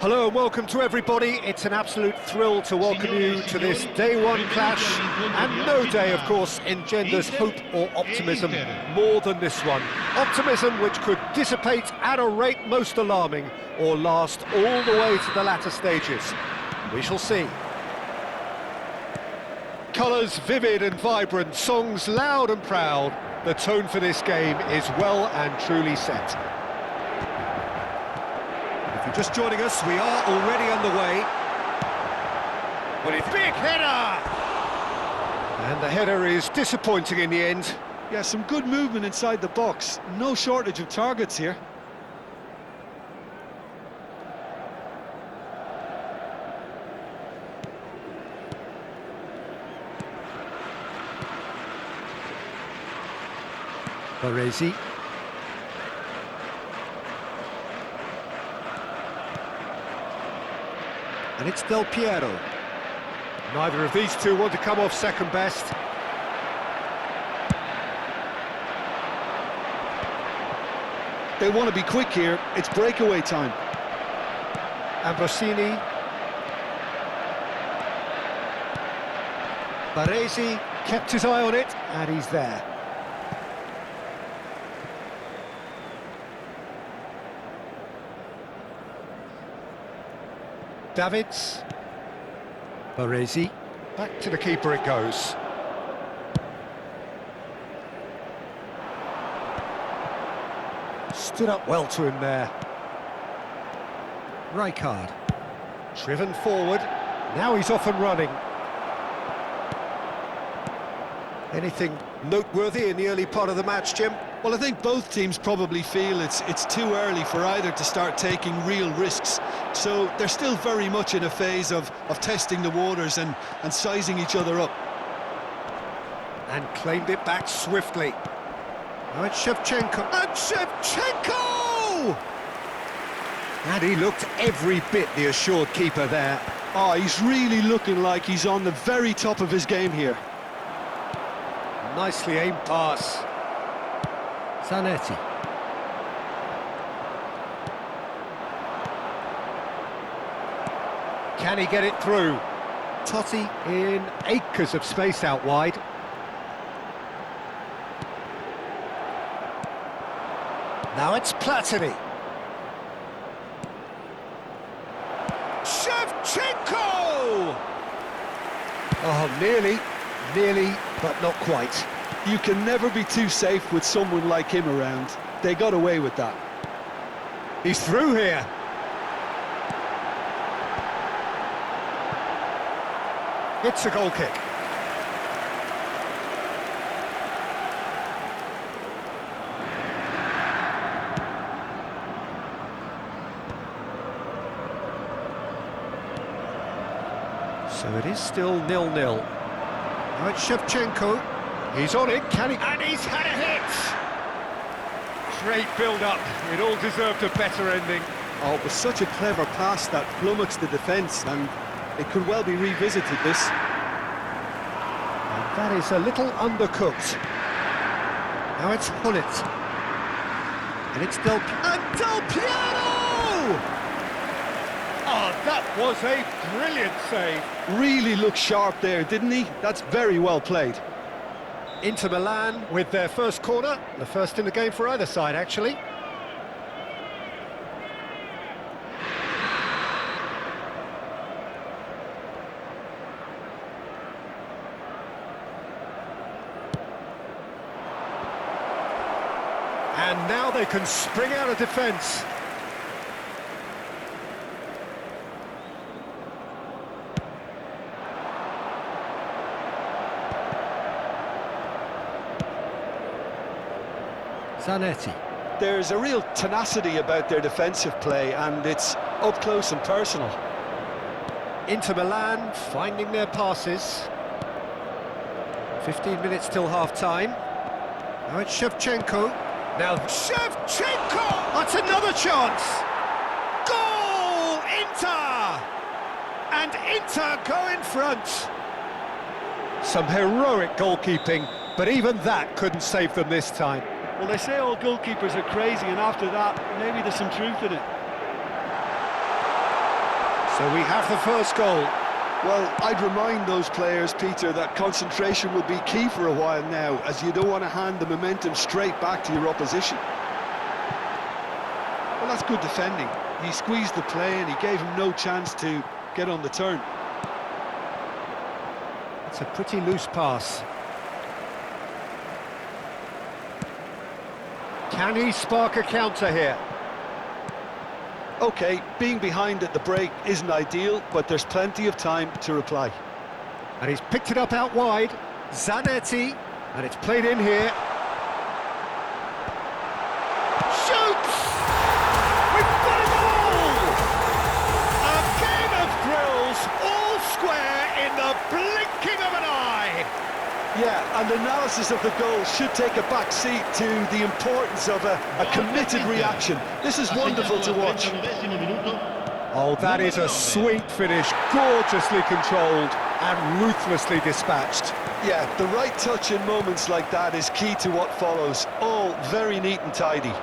Hello and welcome to everybody. It's an absolute thrill to welcome you to this day one clash, and no day, of course, engenders hope or optimism more than this one. Optimism which could dissipate at a rate most alarming or last all the way to the latter stages. We shall see. Colours vivid and vibrant, songs loud and proud. The tone for this game is well and truly set. If you're just joining us, we are already underway. Well, it's big header! And the header is disappointing in the end. Yeah, some good movement inside the box. No shortage of targets here. Baresi. And it's Del Piero. Neither of these two want to come off second best. They want to be quick here. It's breakaway time. Ambrosini. Baresi kept his eye on it, and he's there. Davids. Baresi. Back to the keeper it goes. Stood up well to him there. Rijkaard. Driven forward. Now he's off and running. Anything noteworthy in the early part of the match, Jim? Well, I think both teams probably feel it's too early for either to start taking real risks. So they're still very much in a phase of testing the waters and sizing each other up. And claimed it back swiftly. Now it's Shevchenko. And Shevchenko! And he looked every bit the assured keeper there. Oh, he's really looking like he's on the very top of his game here. Nicely aimed pass. Zanetti. Can he get it through? Totti in acres of space out wide. Now it's Platini. Shevchenko! Oh, nearly, but not quite. You can never be too safe with someone like him around. They got away with that. He's through here. It's a goal kick. So it is still 0-0. Now it's Shevchenko. He's on it, can he? And he's had a hit! Great build-up. It all deserved a better ending. Oh, it was such a clever pass that flummoxed the defence, and it could well be revisited, this. And that is a little undercooked. Now it's Hullet. And it's Del Piero! Oh, that was a brilliant save. Really looked sharp there, didn't he? That's very well played. Inter Milan with their first corner, the first in the game for either side, actually. And now they can spring out of defence. Zanetti. There's a real tenacity about their defensive play, and it's up close and personal. Inter Milan finding their passes. 15 minutes till half-time. Now it's Shevchenko. Now Shevchenko! That's another chance! Goal! Inter! And Inter go in front. Some heroic goalkeeping, but even that couldn't save them this time. Well, they say all goalkeepers are crazy, and after that, maybe there's some truth in it. So we have the first goal. Well, I'd remind those players, Peter, that concentration will be key for a while now, as you don't want to hand the momentum straight back to your opposition. Well, that's good defending. He squeezed the play and he gave him no chance to get on the turn. It's a pretty loose pass. Can he spark a counter here? OK, being behind at the break isn't ideal, but there's plenty of time to reply. And he's picked it up out wide. Zanetti, and it's played in here. Shoots! We've got a goal! A game of drills, all square in the blinking of an eye. Yeah, and analysis of the goal should take a back seat to the importance of a committed reaction. This is wonderful to watch. Oh, that is a sweet finish, gorgeously controlled and ruthlessly dispatched. Yeah, the right touch in moments like that is key to what follows. All very neat and tidy.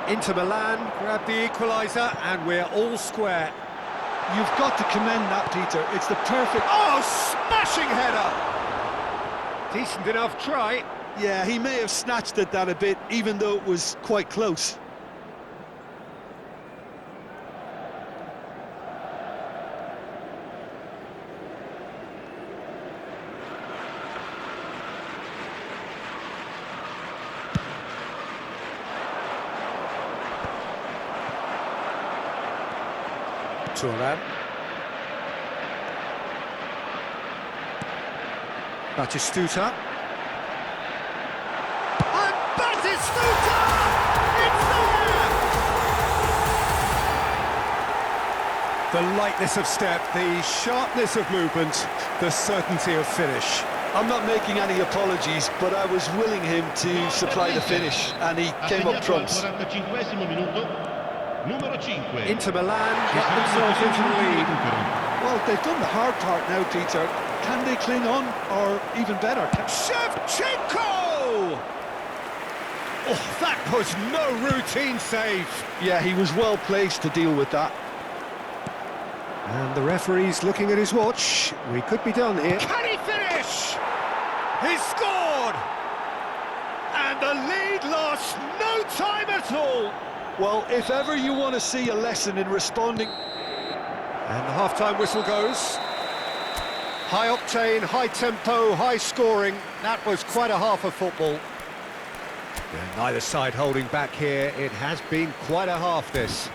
Inter Milan grab the equaliser and we're all square. You've got to commend that, Peter. It's the perfect... Oh, smashing header! Decent enough try. Yeah, he may have snatched at that a bit, even though it was quite close. Thuram. Batistuta. And Batistuta! It's there! The lightness of step, the sharpness of movement, the certainty of finish. I'm not making any apologies, but I was willing him to supply the finish, and he came up trumps. Inter Milan get themselves into the lead. Well, they've done the hard part now, Peter. Can they cling on, or even better? Shevchenko! Oh, that was no routine save. Yeah, he was well placed to deal with that. And the referee's looking at his watch. We could be done here. Can he finish? He scored! And the lead lost no time at all. Well, if ever you want to see a lesson in responding... And the half-time whistle goes. High octane, high tempo, high scoring. That was quite a half of football. Yeah, neither side holding back here. It has been quite a half, this.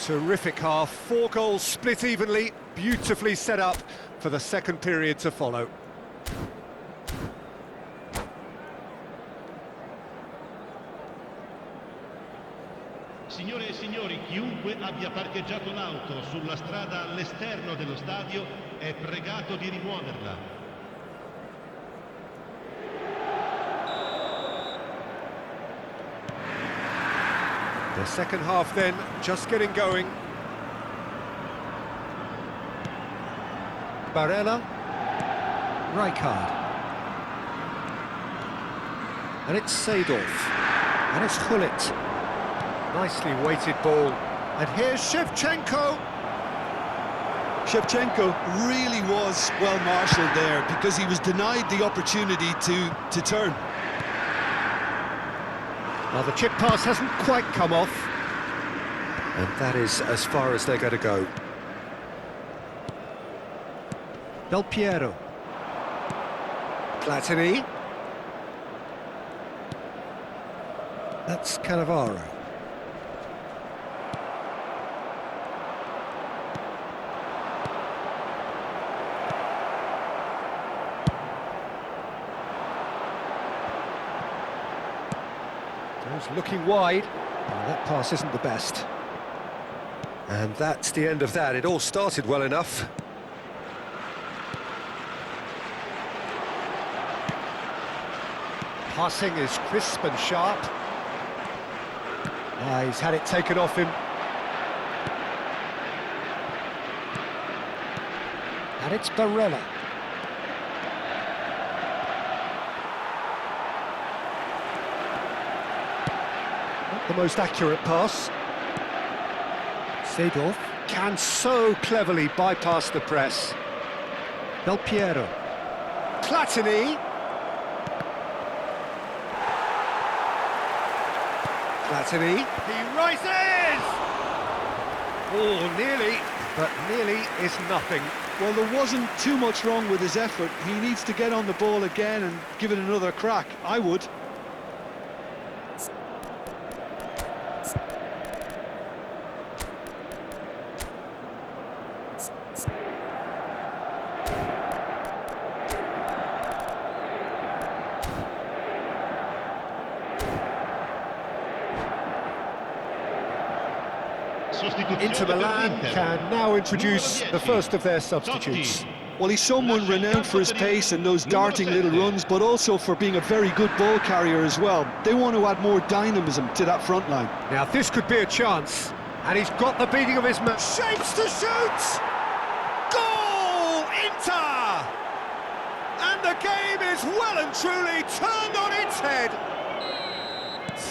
Terrific half. 4 goals split evenly. Beautifully set up for the second period to follow. Signore e signori, chiunque abbia parcheggiato l'auto sulla strada all'esterno dello stadio è pregato di rimuoverla. The second half then, just getting going. Barella. Rijkaard. And it's Seedorf. And it's Gullit. Nicely weighted ball. And here's Shevchenko. Shevchenko really was well marshalled there because he was denied the opportunity to turn. Well, the chip pass hasn't quite come off. And that is as far as they're going to go. Del Piero. Platini. That's Cannavaro. Goes looking wide. Oh, that pass isn't the best. And that's the end of that. It all started well enough. Passing is crisp and sharp. He's had it taken off him. And it's Barella. Not the most accurate pass. Seedorf can so cleverly bypass the press. Del Piero. Platini. Platini. He rises! Oh, nearly, but nearly is nothing. Well, there wasn't too much wrong with his effort. He needs to get on the ball again and give it another crack. I would. Inter Milan can now introduce the first of their substitutes. Well, he's someone renowned for his pace and those darting little runs, but also for being a very good ball carrier as well. They want to add more dynamism to that front line. Now this could be a chance, and he's got the beating of his man. Shapes to shoot! Goal! Inter! And the game is well and truly turned on its head.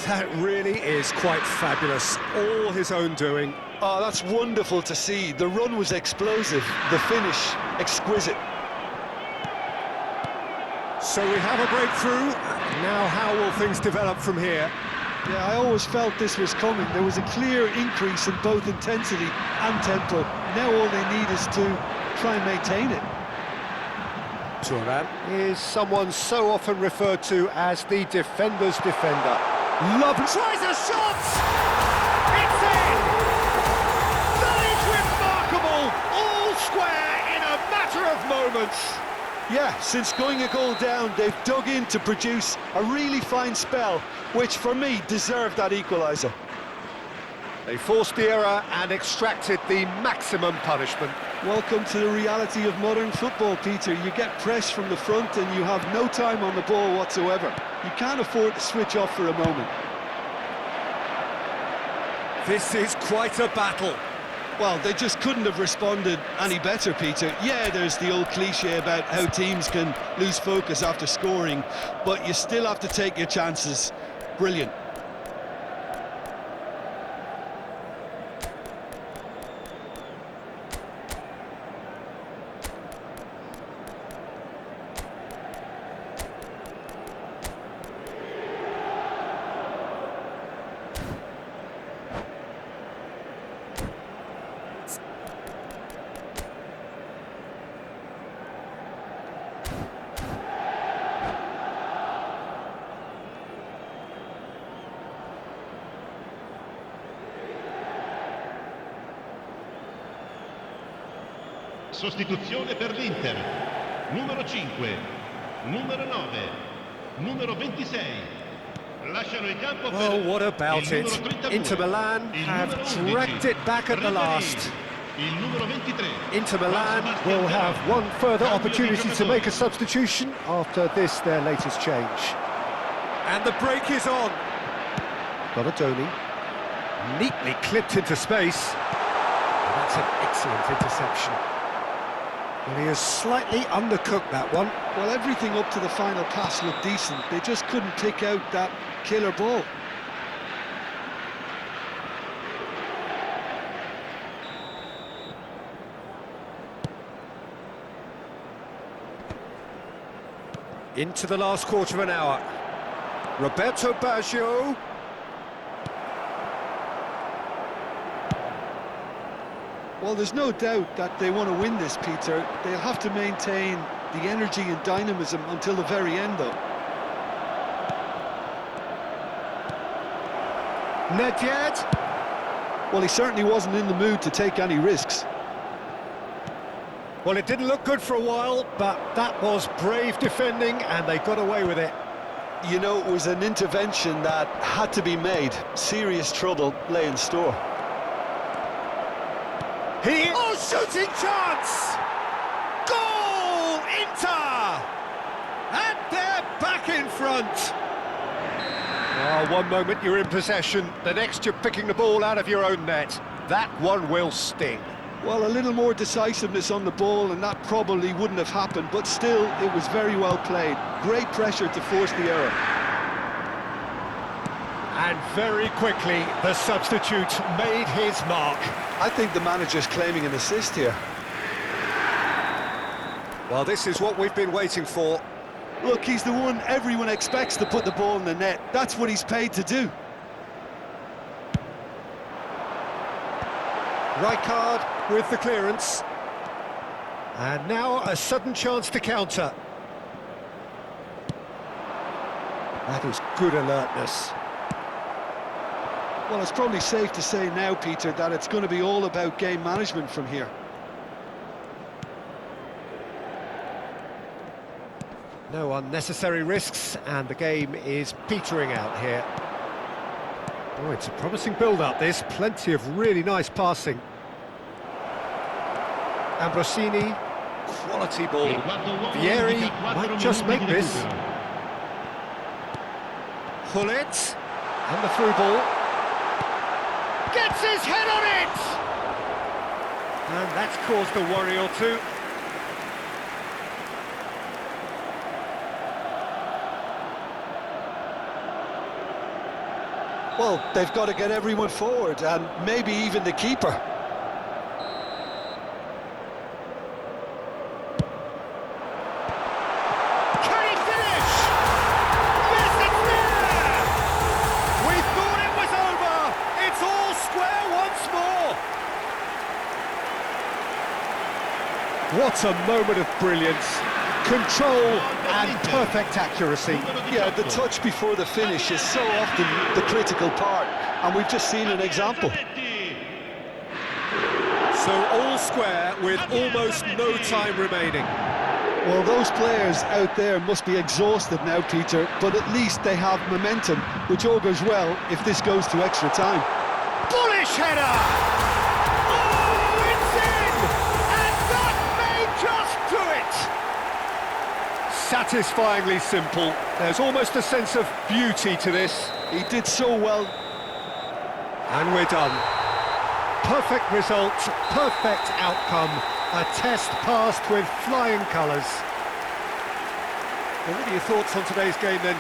That really is quite fabulous, all his own doing. Oh, that's wonderful to see. The run was explosive, the finish exquisite. So we have a breakthrough. Now how will things develop from here? Yeah, I always felt this was coming. There was a clear increase in both intensity and tempo. Now all they need is to try and maintain it. Thuram is someone so often referred to as the defender's defender. Love tries a shot! It's in! That is remarkable! All square in a matter of moments. Yeah, since going a goal down, they've dug in to produce a really fine spell, which for me deserved that equaliser. They forced the error and extracted the maximum punishment. Welcome to the reality of modern football, Peter. You get pressed from the front and you have no time on the ball whatsoever. You can't afford to switch off for a moment. This is quite a battle. Well, they just couldn't have responded any better, Peter. Yeah, there's the old cliche about how teams can lose focus after scoring, but you still have to take your chances. Brilliant. Sostituzione per l'Inter. Numero 5, numero 9, numero 26. Lasciano il campo. Well, what about it? Inter Milan have dragged it back at the last. Il numero 23. Inter Milan will have one further opportunity to make a substitution after this, their latest change. And the break is on. Donadoni, neatly clipped into space. And that's an excellent interception. Well, he has slightly undercooked that one. Well, everything up to the final pass looked decent. They just couldn't pick out that killer ball. Into the last quarter of an hour. Roberto Baggio. Well, there's no doubt that they want to win this, Peter. They'll have to maintain the energy and dynamism until the very end, though. Nedved. Well, he certainly wasn't in the mood to take any risks. Well, it didn't look good for a while, but that was brave defending, and they got away with it. You know, it was an intervention that had to be made. Serious trouble lay in store. Oh, shooting chance! Goal! Inter! And they're back in front. Oh, one moment you're in possession, the next you're picking the ball out of your own net. That one will sting. Well, a little more decisiveness on the ball and that probably wouldn't have happened, but still, it was very well played. Great pressure to force the error. And very quickly, the substitute made his mark. I think the manager's claiming an assist here. Well, this is what we've been waiting for. Look, he's the one everyone expects to put the ball in the net. That's what he's paid to do. Rijkaard with the clearance. And now a sudden chance to counter. That is good alertness. Well, it's probably safe to say now, Peter, that it's going to be all about game management from here. No unnecessary risks, and the game is petering out here. Oh, it's a promising build-up, this. Plenty of really nice passing. Ambrosini, quality ball. Vieri might just make this. Hullet, and the through ball. Gets his head on it! And that's caused a worry or two. Well, they've got to get everyone forward, and maybe even the keeper. Can he finish? Yes, it's there! We thought it was over! It's all square once more! What a moment of brilliance. Control and perfect accuracy. Yeah, the touch before the finish is so often the critical part, and we've just seen an example. So all square with almost no time remaining. Well, those players out there must be exhausted now, Peter, but at least they have momentum, which all goes well if this goes to extra time. Bullish header! Oh, it's in! And that may just do it! Satisfyingly simple. There's almost a sense of beauty to this. He did so well. And we're done. Perfect result, perfect outcome. A test passed with flying colours. What are your thoughts on today's game then?